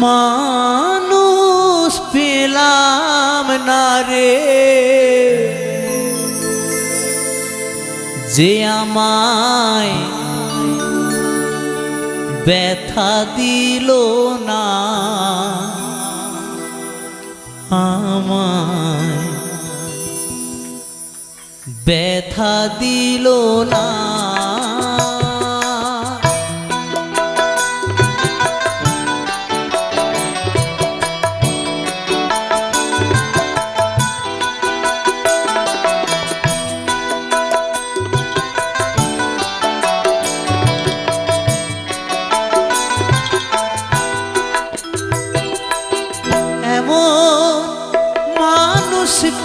মানুষ পেলাম না রে, যে আমায় ব্যথা দিল না, আমায় ব্যথা দিল না।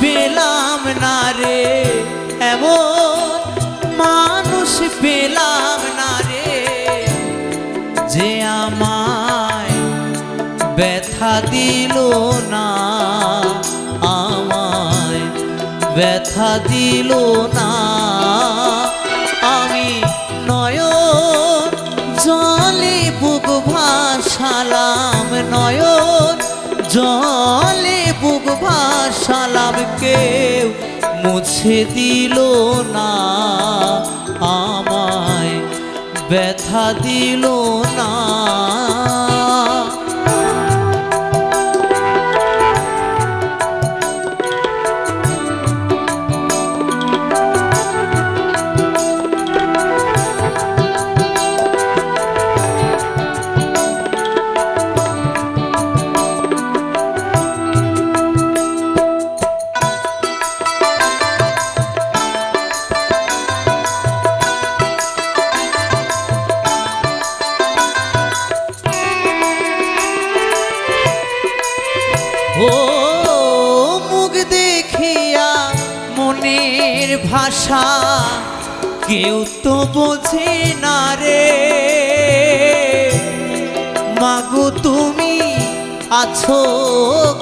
পেলাম না রে, এমন মানুষ পেলাম না রে, যে আমায় ব্যথা দিল না, আমায় ব্যথা দিল না। আমি নয়ন জলে বুক ভাসালাম, নয়ন জলে বুক ভাসালাম, কেউ মুছে দিল না, আমায় ব্যথা দিল না। ও মুখ দেখিয়া মনের ভাষা কেউ তো বোঝে না রে, মাগো তুমি আছো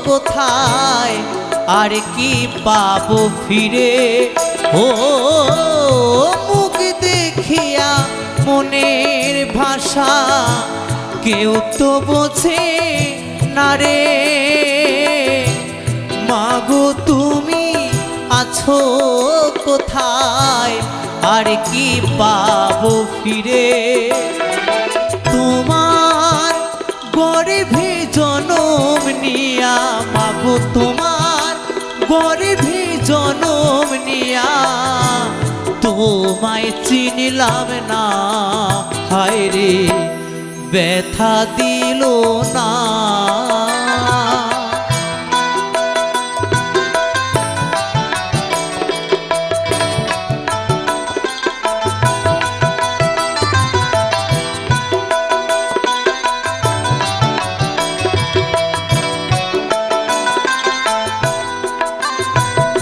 কোথায়, আর কি পাবো ফিরে। ও মুখ দেখিয়া মনের ভাষা কেউ তো বোঝে না রে, মাগো তুমি আছো কোথায়, আর কি পাবো ফিরে। তোমার গর্ভে জনম নিয়া, মাগো তোমার গর্ভে জনম নিয়া, তোমায় চিনলাম না, হায় রে ব্যথা দিল না।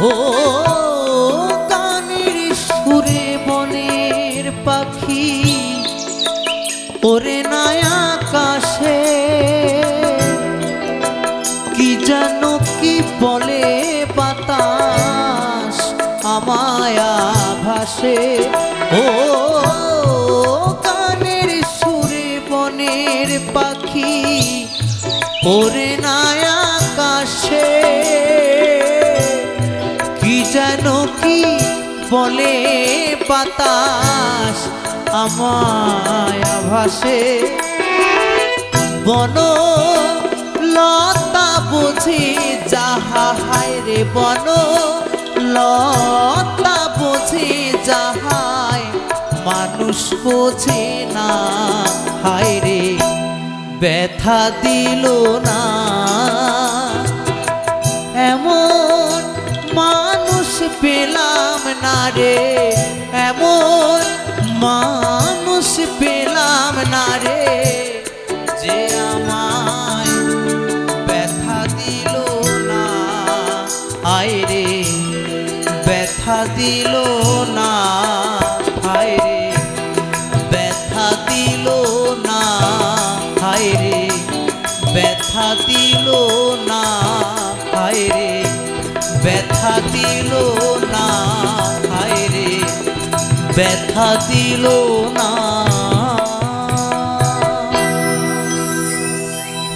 ও গানের সুরে বনের পাখি ওরে নাই আকাশে, কি যেন কি বলে বাতাস আমায় ভাসে। ও গানের সুরে বনের পাখি ওরে নাই আকাশে, কি যেন কি বলে বাতাস আমায় ভাসে। বন লতা বুঝি যাহা, হায় রে বন লতা বুঝি যাহাই, মানুষ বোঝে না, হায় রে ব্যথা দিল না। এমন মানুষ পেলাম না রে, এমন মানুষ পেলাম না রে, যে আমায় ব্যথা দিল না, হায় রে ব্যথা দিল না, হায় রে ব্যথা দিল না, হায় রে ব্যথা দিল না, হায় রে ব্যথা দিল না, হায় রে ব্যথা দিল না।